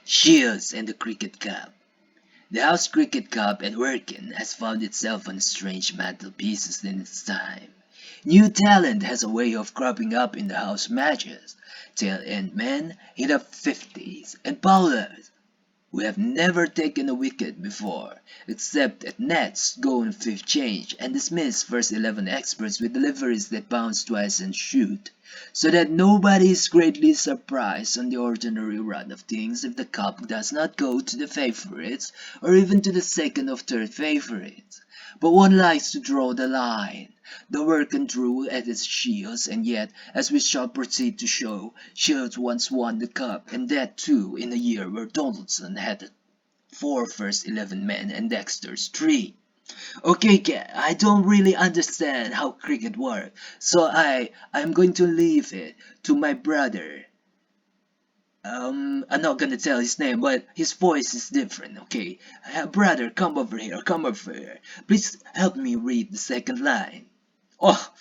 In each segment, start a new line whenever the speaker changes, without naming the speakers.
Shields and the Cricket Cup. The House Cricket Cup at Workin has found itself on strange mantelpieces in its time. New talent has a way of cropping up in the house matches. Tail-end men hit up 50s and bowlers we have never taken a wicket before, except at nets, go on fifth change, and dismiss first 11 experts with deliveries that bounce twice and shoot, so that nobody is greatly surprised on the ordinary run of things if the cup does not go to the favorites or even to the second or third favorites. But one likes to draw the line. The work drew at its Shields, and yet, as we shall proceed to show, Shields once won the cup, and that too in a year where Donaldson had 4 first 11 men and Dexter's 3. Okay, I don't really understand how cricket works, so I'm going to leave it to my brother. I'm not gonna tell his name, but his voice is different, okay? Brother, come over here, come over here. Please help me read the second line.
Oh,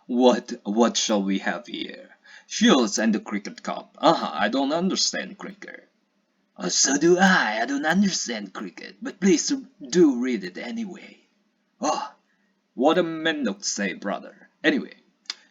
what shall we have here? Shields and the Cricket Cup. I don't understand cricket.
So do I don't understand cricket, but please do read it anyway.
Oh, what a men don't say, brother. Anyway,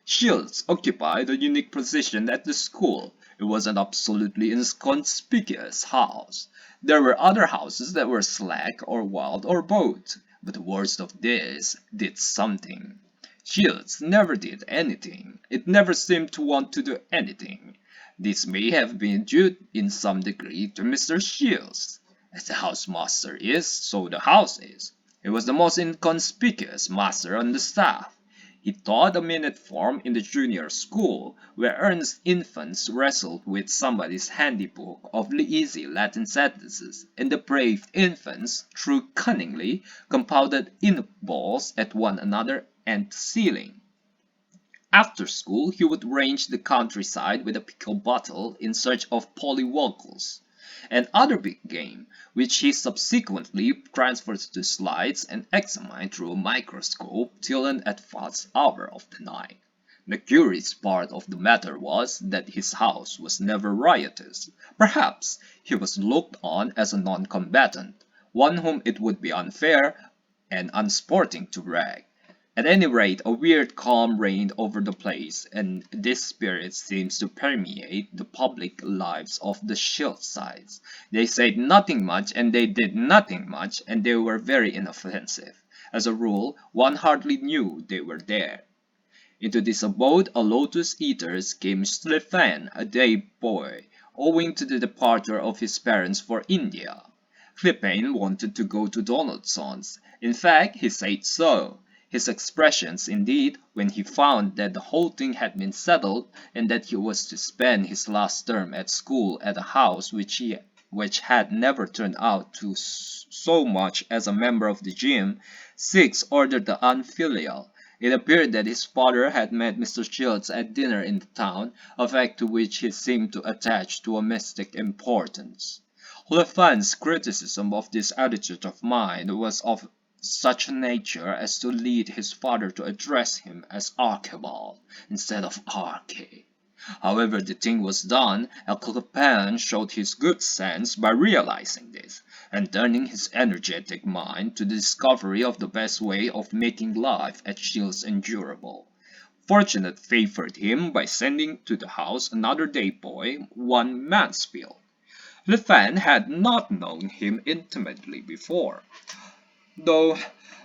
Shields occupied a unique position at the school. It was an absolutely inconspicuous house. There were other houses that were slack or wild or both, but the worst of this did something. Shields never did anything. It never seemed to want to do anything. This may have been due in some degree to Mr. Shields. As the housemaster is, so the house is. He was the most inconspicuous master on the staff. He taught a minute form in the junior school, where earnest infants wrestled with somebody's handy book of easy Latin sentences, and the brave infants threw cunningly compounded ink balls at one another and the ceiling. After school he would range the countryside with a pickle bottle in search of pollywoggles, and other big game, which he subsequently transferred to slides and examined through a microscope till an advanced hour of the night. The curious part of the matter was that his house was never riotous. Perhaps he was looked on as a non-combatant, one whom it would be unfair and unsporting to rag. At any rate, a weird calm reigned over the place, and this spirit seems to permeate the public lives of the Shieldsides. They said nothing much, and they did nothing much, and they were very inoffensive. As a rule, one hardly knew they were there. Into this abode of lotus eaters came Sliffen, a day boy, owing to the departure of his parents for India. Clepain wanted to go to Donaldson's. In fact, he said so. His expressions, indeed, when he found that the whole thing had been settled, and that he was to spend his last term at school at a house which had never turned out to so much as a member of the gym, Six ordered the unfilial. It appeared that his father had met Mr. Shields at dinner in the town, a fact to which he seemed to attach to a mystic importance. Oliphant's criticism of this attitude of mind was of such a nature as to lead his father to address him as Archibald instead of Archie. However the thing was done, Clepan showed his good sense by realizing this, and turning his energetic mind to the discovery of the best way of making life at Shields endurable. Fortune favored him by sending to the house another day boy, one Mansfield. Lefan had not known him intimately before, though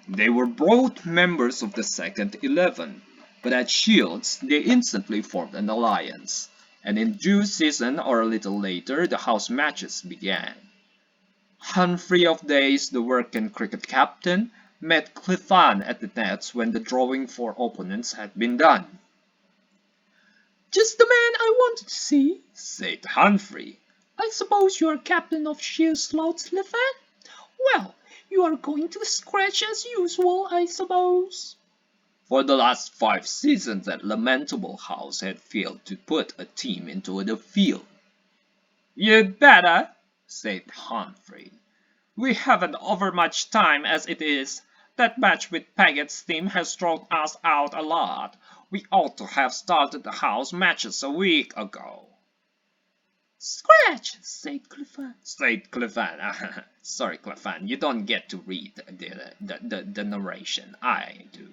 they were both members of the second 11, but at Shields they instantly formed an alliance, and in due season or a little later the house matches began. Humphrey of Days, the Working cricket captain, met Clifton at the nets when the drawing for opponents had been done.
"Just the man I wanted to see,"
said Humphrey.
"I suppose you are captain of Shields Slough, Clifford? Well, you are going to scratch as usual, I suppose."
For the last 5 seasons that lamentable house had failed to put a team into the field.
"You'd better," said Humphrey. "We haven't overmuch time as it is. That match with Paggett's team has thrown us out a lot. We ought to have started the house matches a week ago." Scratch, said Clifford.
Said Clevan. Sorry, Clevan, you don't get to read the narration. I do.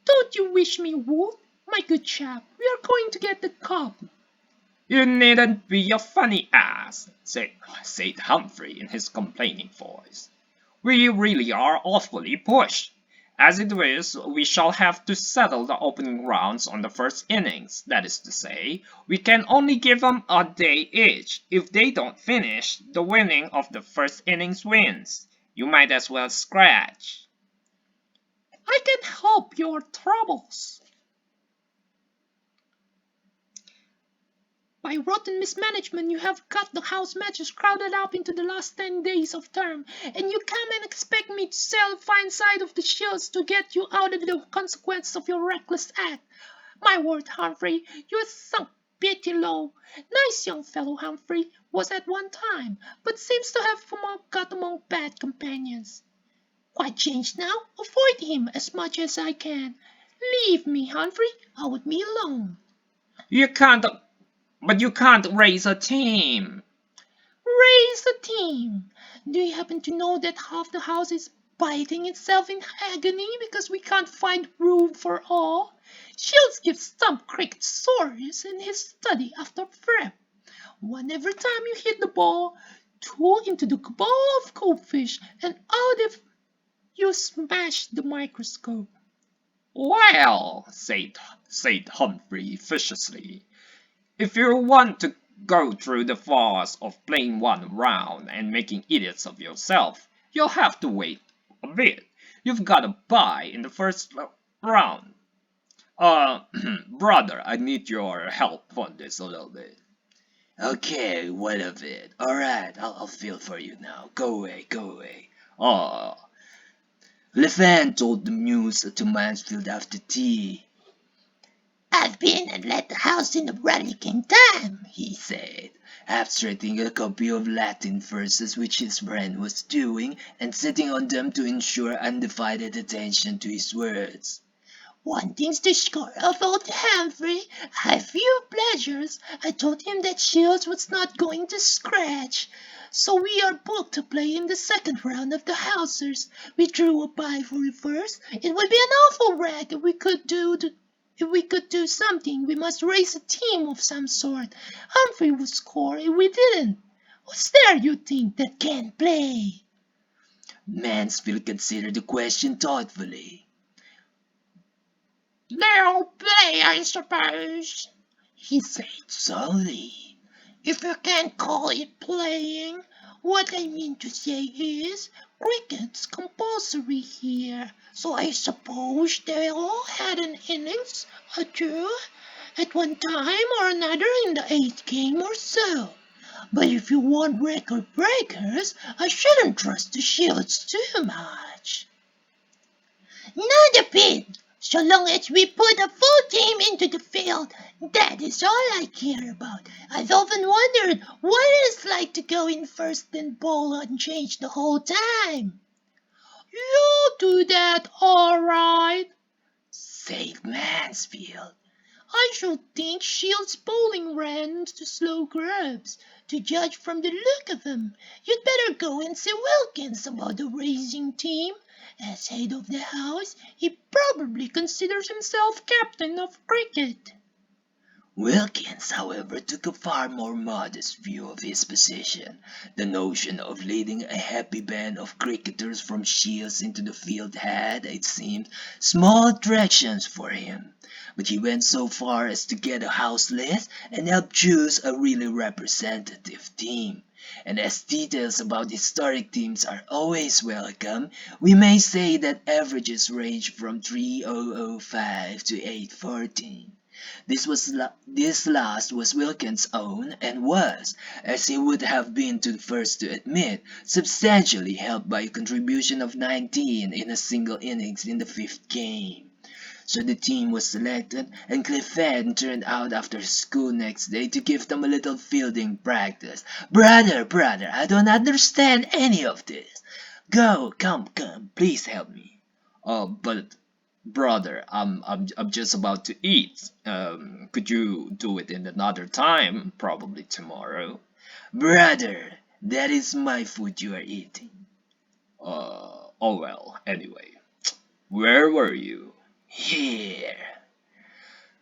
Don't you wish me would? My good chap, we are going to get the cup.
You needn't be a funny ass, said Humphrey in his complaining voice. We really are awfully pushed. As it is, we shall have to settle the opening rounds on the first innings. That is to say, we can only give them a day each. If they don't finish, the winning of the first innings wins. You might as well scratch.
I can help your troubles. By rotten mismanagement, you have got the house matches crowded up into the last 10 days of term, and you come and expect me to sell a fine side of the shields to get you out of the consequences of your reckless act. My word, Humphrey, you're sunk pity low. Nice young fellow Humphrey was at one time, but seems to have got among bad companions. Quite changed now. Avoid him as much as I can. Leave me, Humphrey, out with me alone.
But you can't raise a team.
Raise a team. Do you happen to know that half the house is biting itself in agony because we can't find room for all? Shields gives Stump Cricket sores in his study after prep. One every time you hit the ball, two into the ball of goldfish, and out if you smash the microscope.
Well, said Humphrey viciously, if you want to go through the farce of playing one round and making idiots of yourself, you'll have to wait a bit. You've got a bye in the first round. Brother, I need your help on this a little bit.
Okay, what of it? Alright, I'll feel for you now. Go away, go away.
Oh,
Lefan told the news to Mansfield after tea.
I've been and left the house in a rollicking time,
He said, abstracting a copy of Latin verses which his friend was doing and sitting on them to ensure undivided attention to his words.
wanting to score off old Humphrey. I few pleasures. I told him that Shields was not going to scratch. So we are booked to play in the second round of the Housers. We drew a bye for the first. It would be an awful wreck if we could do something. We must raise a team of some sort. Humphrey would score if we didn't. Who's there, you think, that can play?
Mansfield considered the question thoughtfully.
They'll play, I suppose, he said slowly. If you can't call it playing, what I mean to say is, cricket's compulsory here, so I suppose they all had an innings or two at one time or another in the 8th game or so. But if you want record breakers, I shouldn't trust the Shields too much. Not a bit. So long as we put a full team into the field, that is all I care about. I've often wondered what it's like to go in first and bowl unchanged the whole time.
You'll do that all right,
said Mansfield.
I should think Shields' bowling ran to slow grabs.
To judge from the look of him, you'd better go and see Wilkins about the racing team. As head of the house, he probably considers himself captain of cricket.
Wilkins, however, took a far more modest view of his position. The notion of leading a happy band of cricketers from Shields into the field had, it seemed, small attractions for him. But he went so far as to get a house list and help choose a really representative team. And as details about historic teams are always welcome, we may say that averages range from 3005 to 814. This last was Wilkins' own and was, as he would have been the first to admit, substantially helped by a contribution of 19 in a single innings in the 5th game. So the team was selected, and Clifford turned out after school next day to give them a little fielding practice. Brother, I don't understand any of this. Go, come, please help me.
but Brother, I'm just about to eat. Could you do it in another time? Probably tomorrow.
Brother, that is my food you are eating.
Oh well, anyway. Where were you?
Here.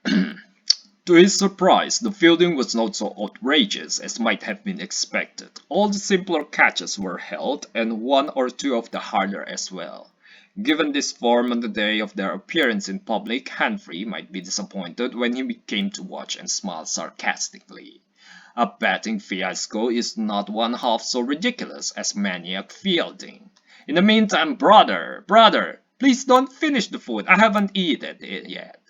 To his surprise, the fielding was not so outrageous as might have been expected. All the simpler catches were held, and one or two of the harder as well. Given this form on the day of their appearance in public, Humphrey might be disappointed when he came to watch and smile sarcastically. A batting fiasco is not one half so ridiculous as maniac fielding. In the meantime, brother, please don't finish the food. I haven't eaten it yet.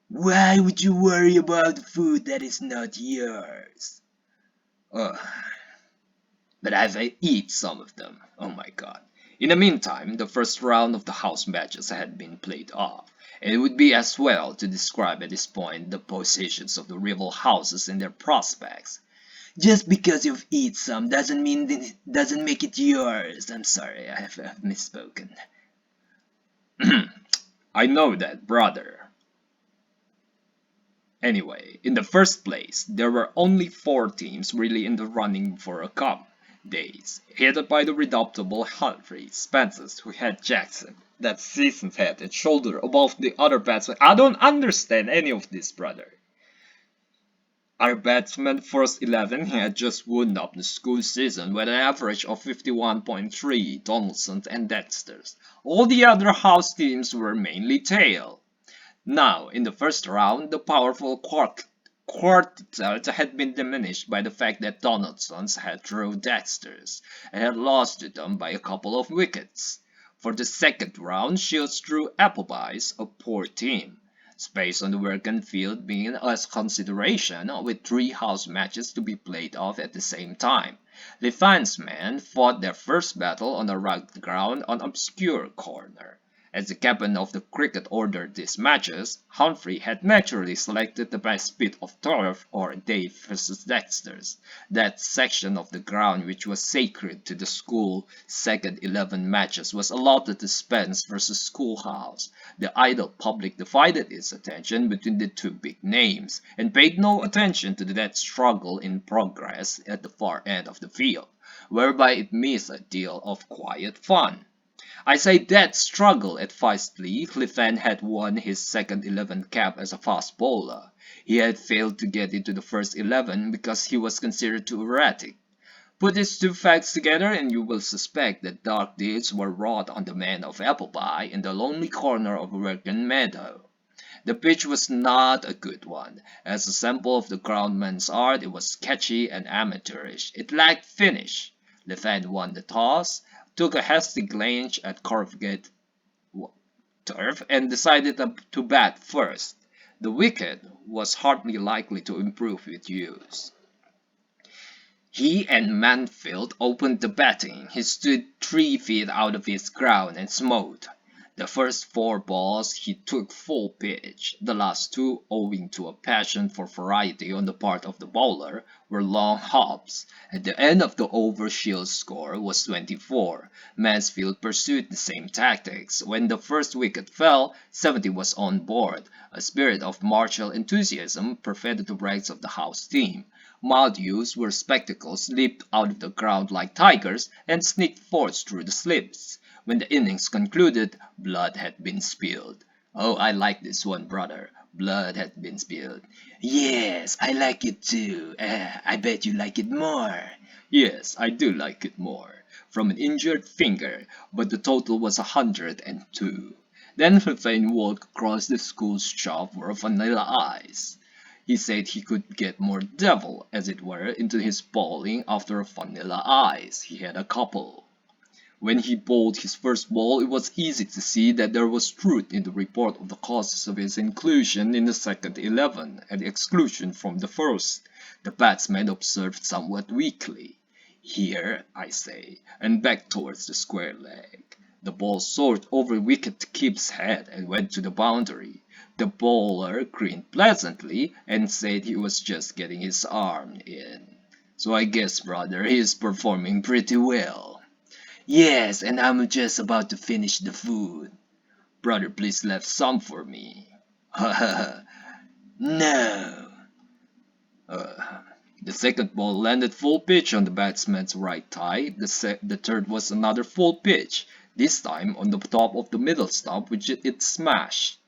Why would you worry about food that is not yours?
Ugh. But I've eat some of them. Oh my god. In the meantime, the first round of the house matches had been played off, and it would be as well to describe at this point the positions of the rival houses and their prospects.
Just because you've eaten some doesn't make it yours. I'm sorry, I've misspoken.
I know that, brother. Anyway, in the first place, there were only 4 teams really in the running for a cup. Days, headed by the redoubtable Humphrey Spencer, who had Jackson, that season's head and shoulder above the other batsmen. I don't understand any of this, brother. Our batsman first 11 had just wound up the school season with an average of 51.3 Donaldsons and Dexters. All the other house teams were mainly tail. Now, in the first round, the powerful quartet had been diminished by the fact that Donaldson's had thrown Dexters and had lost to them by a couple of wickets. For the second round, Shields drew Appleby's, a poor team. Space on the working field being a consideration, with 3 house matches to be played off at the same time. Lefan's men fought their first battle on a rugged ground on obscure corner. As the captain of the cricket ordered these matches, Humphrey had naturally selected the best bit of turf or Dave versus Dexter's, that section of the ground which was sacred to the school. Second 11 matches was allotted to Spence versus Schoolhouse. The idle public divided its attention between the 2 big names, and paid no attention to that struggle in progress at the far end of the field, whereby it missed a deal of quiet fun. I say that struggle advisedly. Clifton had won his second 11 cap as a fast bowler. He had failed to get into the first 11 because he was considered too erratic. Put these 2 facts together and you will suspect that dark deeds were wrought on the man of Appleby in the lonely corner of Working Meadow. The pitch was not a good one. As a sample of the groundman's art, it was sketchy and amateurish. It lacked finish. Clifton won the toss, took a hasty glance at Corfgate turf, and decided to bat first. The wicket was hardly likely to improve with use. He and Manfield opened the batting. He stood 3 feet out of his ground and smote. The first 4 balls he took full pitch. The last 2, owing to a passion for variety on the part of the bowler, were long hops. At the end of the over, Shields' score was 24. Mansfield pursued the same tactics. When the first wicket fell, 70 was on board. A spirit of martial enthusiasm pervaded the ranks of the house team. Mild youths wear spectacles, leaped out of the ground like tigers, and sneaked forth through the slips. When the innings concluded, blood had been spilled. Oh, I like this one, brother. Blood had been spilled.
Yes, I like it too. I bet you like it more.
Yes, I do like it more. From an injured finger, but the total was 102. Then Fifine walked across the school's shop for a vanilla ice. He said he could get more devil, as it were, into his bowling after a vanilla ice. He had a couple. When he bowled his first ball, it was easy to see that there was truth in the report of the causes of his inclusion in the second 11 and exclusion from the first. The batsman observed somewhat weakly. Here, I say, and back towards the square leg. The ball soared over wicket-keeper's head and went to the boundary. The bowler grinned pleasantly and said he was just getting his arm in. So I guess, brother, he is performing pretty well.
Yes, and I'm just about to finish the food.
Brother, please leave some for me.
No.
Uh, the second ball landed full pitch on the batsman's right thigh. The third was another full pitch, this time on the top of the middle stump, which it smashed.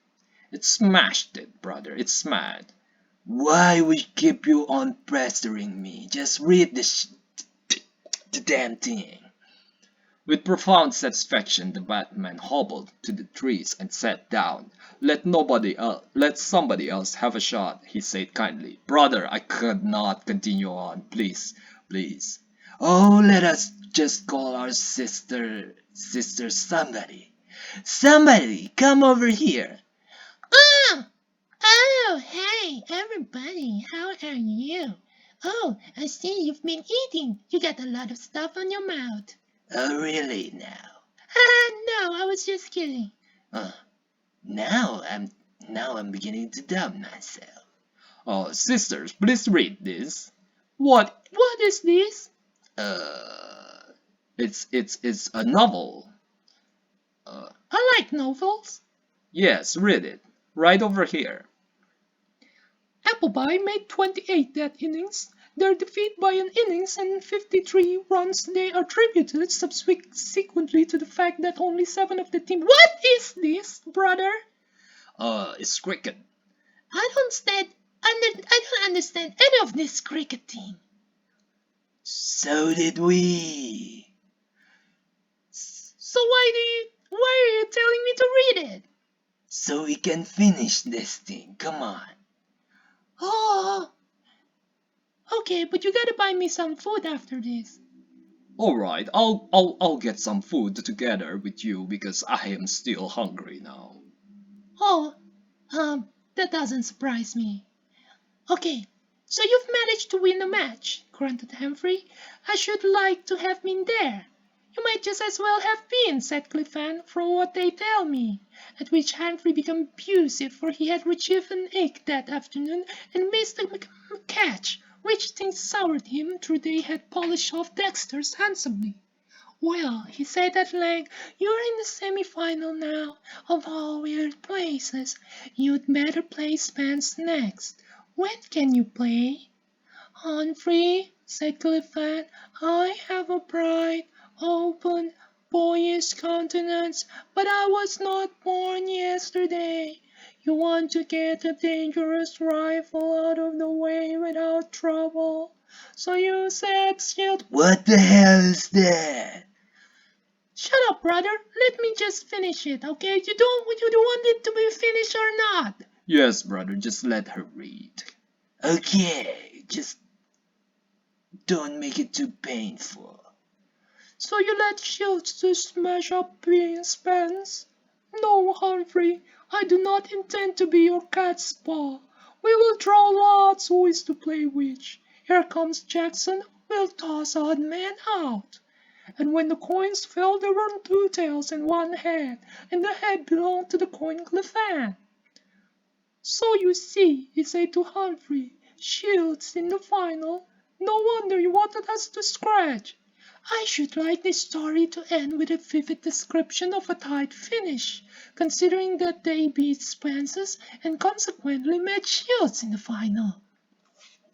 It smashed it, brother. It smashed.
Why would keep you on pestering me? Just read the damn thing.
With profound satisfaction, the batman hobbled to the trees and sat down. Let somebody else have a shot, he said kindly. Brother, I could not continue on. Please, please.
Oh, let us just call our sister somebody. Somebody, come over here.
Oh, oh, hey, everybody, how are you? Oh, I see you've been eating. You got a lot of stuff on your mouth.
Oh, really now?
No, I was just kidding.
Uh, now I'm beginning to doubt myself.
Oh, sisters, please read this.
What is this?
It's a novel.
I like novels.
Yes, read it. Right over here.
Appleby made 28 that innings. Their defeat by an innings and 53 runs they attributed subsequently to the fact that only 7 of the team. What is this, brother?
It's cricket.
I don't understand any of this cricket thing.
So did we.
So why are you telling me to read it?
So we can finish this thing. Come on.
Oh, okay, but you gotta buy me some food after this.
All right, I'll get some food together with you because I am still hungry now.
Oh, that doesn't surprise me. Okay, so you've managed to win a match, grunted Humphrey. I should like to have been there. You might just as well have been, said Cliffan, from what they tell me. At which Humphrey became abusive, for he had retrieved an egg that afternoon and missed a catch, which things soured him, though they had polished off Dexter's handsomely. Well, he said at length, you're in the semi-final now, of all weird places. You'd better play Spence next. When can you play? Humphrey, said Clifford, I have a bright, open, boyish countenance, but I was not born yesterday. You want to get a dangerous rifle out of the way without trouble. So you said, shield.
What the hell is that?
Shut up, brother. Let me just finish it, okay? You don't want it to be finished or not?
Yes, brother, just let her read.
Okay, just don't make it too painful.
So you let Shields to smash up being Spence? No, Humphrey, I do not intend to be your cat's paw. We will draw lots who is to play which. Here comes Jackson. We'll toss odd man out. And when the coins fell, there were 2 tails and 1 head, and the head belonged to the coin Cliffan. So you see, he said to Humphrey, Shields in the final. No wonder you wanted us to scratch. I should like this story to end with a vivid description of a tight finish, considering that they beat Spence's and consequently met Shields in the final.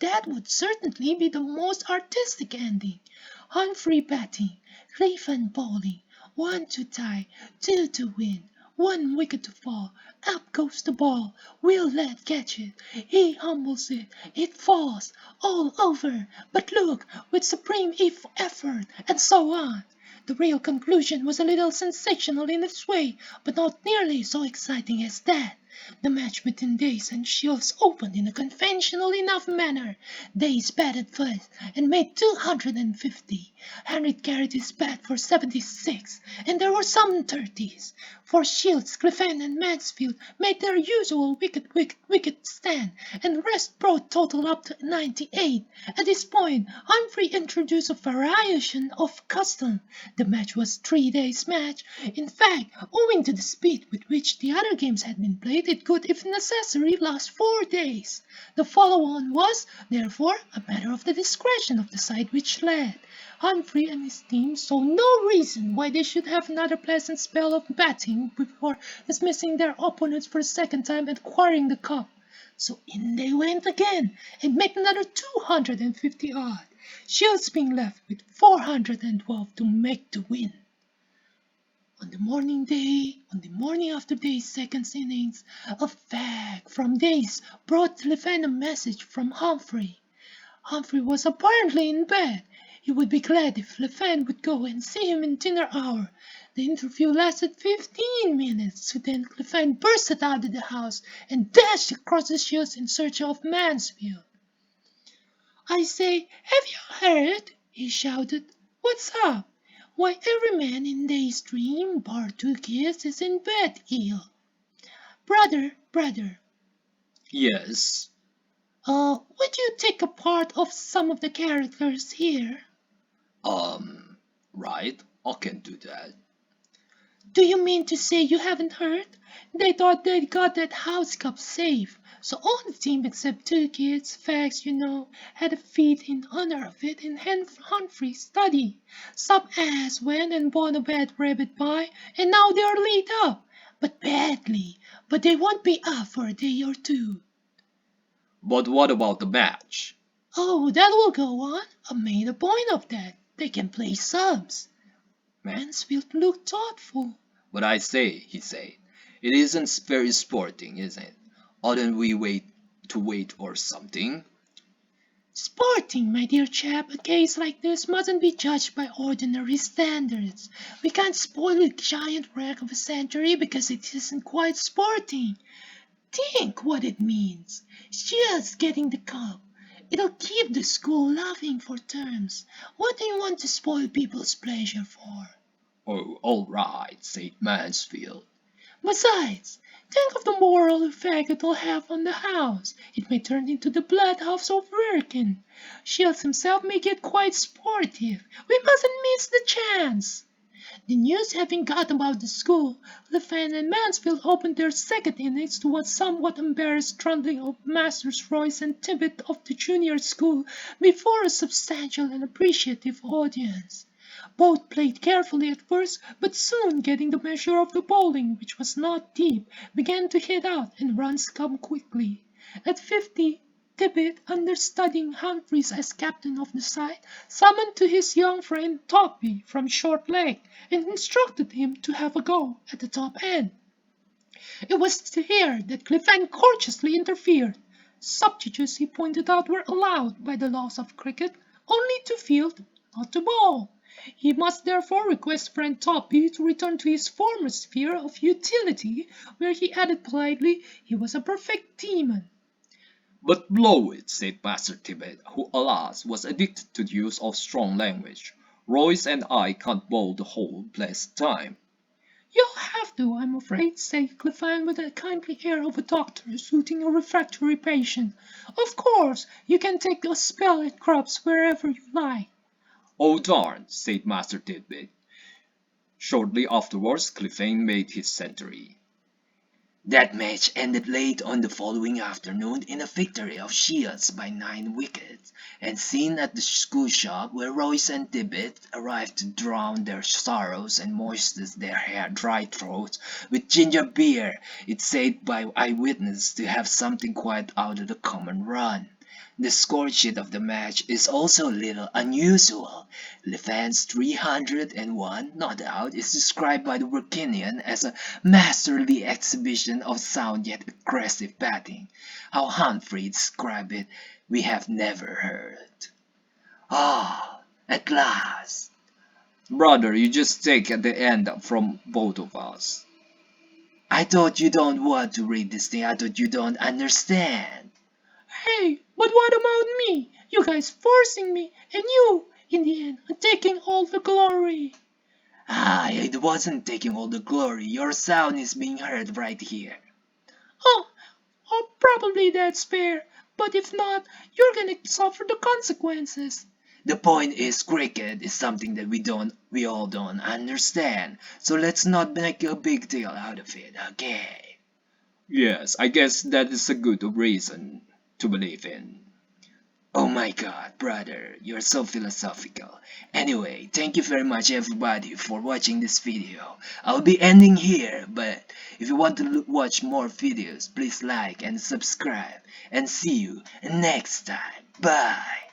That would certainly be the most artistic ending. Humphrey batting, Clifford bowling, 1 to tie, 2 to win, 1 wicket to fall, up goes the ball, Will Ladd catch it, he humbles it, it falls, all over, but look, with supreme effort, and so on. The real conclusion was a little sensational in its way, but not nearly so exciting as that. The match between Dace and Shields opened in a conventional enough manner. Dace batted first and made 250. Henry carried his bat for 76, and there were some 30s. For Shields, Clifford and Mansfield made their usual wicket stand, and the rest brought total up to 98. At this point, Humphrey introduced a variation of custom. The match was 3 days match. In fact, owing to the speed with which the other games had been played, it could, if necessary, last 4 days. The follow-on was, therefore, a matter of the discretion of the side which led. Humphrey and his team saw no reason why they should have another pleasant spell of batting before dismissing their opponents for the second time and acquiring the cup. So in they went again and made another 250 odd, Shields being left with 412 to make the win. On the morning after Day's second innings, a fag from Days brought Levin a message from Humphrey. Humphrey was apparently in bed. He would be glad if Levin would go and see him in dinner hour. The interview lasted 15 minutes, so then Levin bursted out of the house and dashed across the shields in search of Mansfield. "I say, have you heard?" he shouted. "What's up? Why, every man in Day's dream, bar 2 kids, is in bed ill. Brother,
Yes.
would you take a part of some of the characters here?"
Right, I can do that.
"Do you mean to say you haven't heard? They thought they'd got that house cup safe, so all the team except 2 kids, fags, had a feat in honor of it in Humphrey's study. Some ass went and bought a bad rabbit pie, and now they're laid up, but badly. But they won't be up for a day or two."
But what about the match?
"Oh, that will go on. I made a point of that. They can play subs." Mansfield looked thoughtful.
But I say, he said, it isn't very sporting, is it? Oughtn't we wait or something?
"Sporting, my dear chap, a case like this mustn't be judged by ordinary standards. We can't spoil a giant wreck of a century because it isn't quite sporting. Think what it means. Just getting the cup. It'll keep the school laughing for terms. What do you want to spoil people's pleasure for?"
Oh, all right, said Mansfield.
"Besides, think of the moral effect it'll have on the house. It may turn into the bloodhouse of Wirkin. Shields himself may get quite sportive. We mustn't miss the chance." The news having got about the school, Levin and Mansfield opened their second innings to a somewhat embarrassed trundling of Masters Royce and Tibbet of the junior school before a substantial and appreciative audience. Both played carefully at first, but soon getting the measure of the bowling, which was not deep, began to hit out and runs come quickly. At 50, Tibbet, understudying Humphreys as captain of the side, summoned to his young friend Toppy from Short Leg and instructed him to have a go at the top end. It was here that Clifford courteously interfered. Substitutes, he pointed out, were allowed by the laws of cricket only to field, not to bowl. He must therefore request friend Toppy to return to his former sphere of utility, where he added politely he was a perfect demon.
But blow it, said Master Tibbet, who, alas, was addicted to the use of strong language. Royce and I can't bowl the whole blessed time.
"You'll have to, I'm afraid," said Clifford with a kindly air of a doctor soothing a refractory patient. "Of course, you can take a spell at Crubb's wherever you like."
Oh, darn, said Master Tibbet. Shortly afterwards, Cliffane made his century.
That match ended late on the following afternoon in a victory of Shields by 9 wickets, and seen at the school shop where Royce and Tibbet arrived to drown their sorrows and moisten their dry throats with ginger beer, it's said by eyewitnesses to have something quite out of the common run. The score sheet of the match is also a little unusual. Levin's 301, no doubt, is described by the Workinian as a masterly exhibition of sound yet aggressive batting. How Humphrey described it, we have never heard. Ah, at last!
Brother, you just take at the end from both of us.
I thought you don't want to read this thing. I thought you don't understand.
"Hey, but what about me? You guys forcing me, and you, in the end, are taking all the glory."
It wasn't taking all the glory. Your sound is being heard right here.
Oh, probably that's fair, but if not, you're gonna suffer the consequences."
The point is, cricket is something that we all don't understand. So let's not make a big deal out of it, okay?
Yes, I guess that is a good reason to believe in.
Oh my god, brother, you're so philosophical. Anyway, thank you very much everybody for watching this video. I'll be ending here, but if you want to watch more videos, please like and subscribe. And see you next time. Bye!